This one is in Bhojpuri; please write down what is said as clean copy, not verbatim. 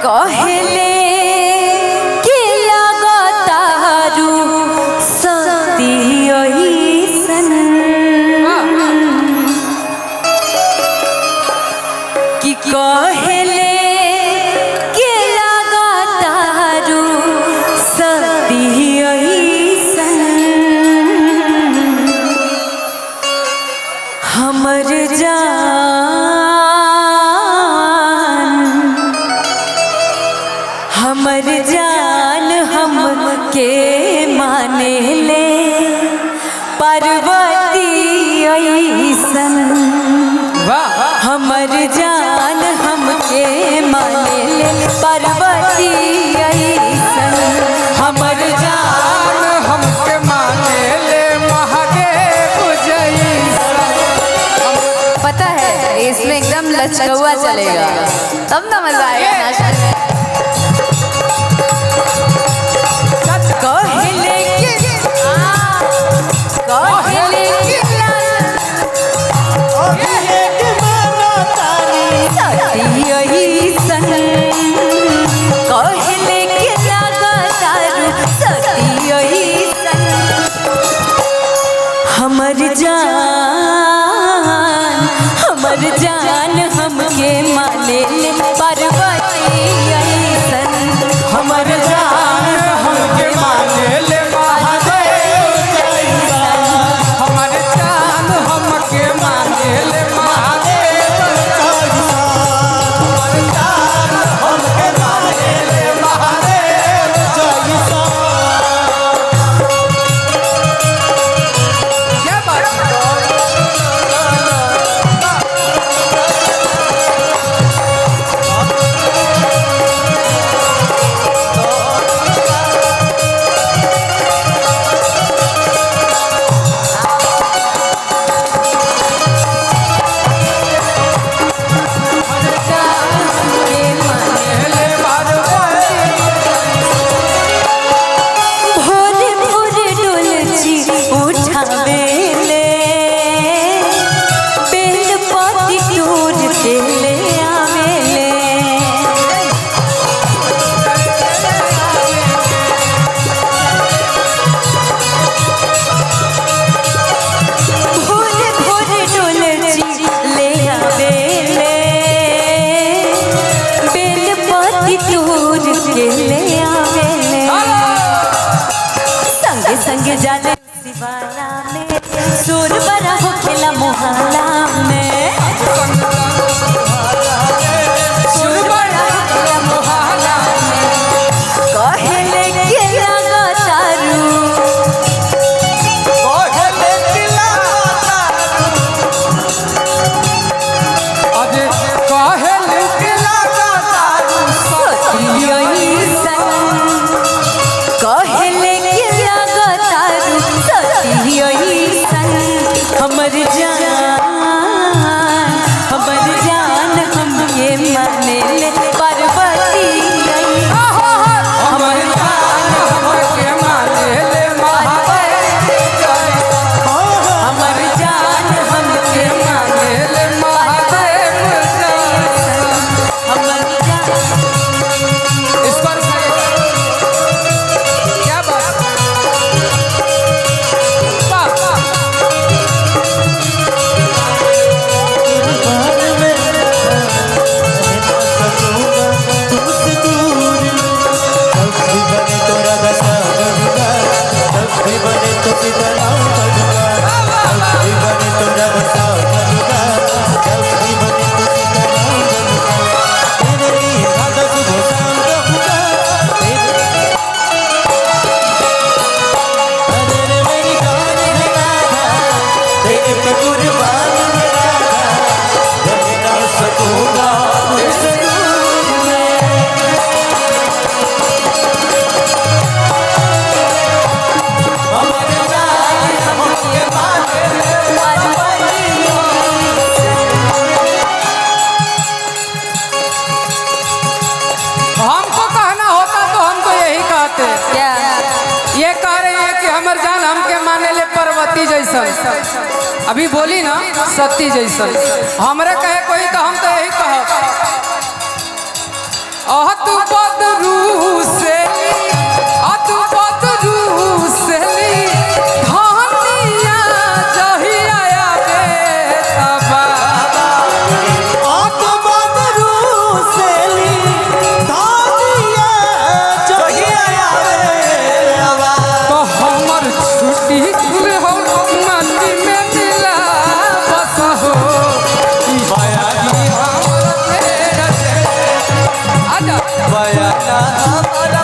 कहले के लगातारू सदियसन कि कहले के लगातारू सदियसन हमर जान हम के माने ले पार्वती ऐसन हमर जान हम के माने ले पार्वती ऐसन हमर जान हम के माने ले महादेव जैसन। पता है इसमें एकदम लचकौआ चलेगा तब ना मजा आएगा नाचने में। हमर जान हमके माने ले पार्वती ऐसन हमर जान हमके माने ले महादेव जैसन। हमर जान हमके माने ले महादेव जैसन। हमर जान हमके माने ले महादेव जैसन। क्या बात संग जाने दीवाना में सुर बड़ा हो खेला मोहल्ला में सुर बड़ा हो खेला मोहल्ला में कहले के लगातारू कहले के लगातारू अरे कहले के लगातारू सदियसन कहले हमर जान हम ये माने ले पार्वती हमर जान हमके माने ले महादेव जैसन। हमर जान हमके माने ले महादेव जैसन। हमर जान इस पर क्या बात सती जैसन अभी बोली ना सती जैसन हमरे कहे कोई तो हम तो यही कह तू बयाना हमारा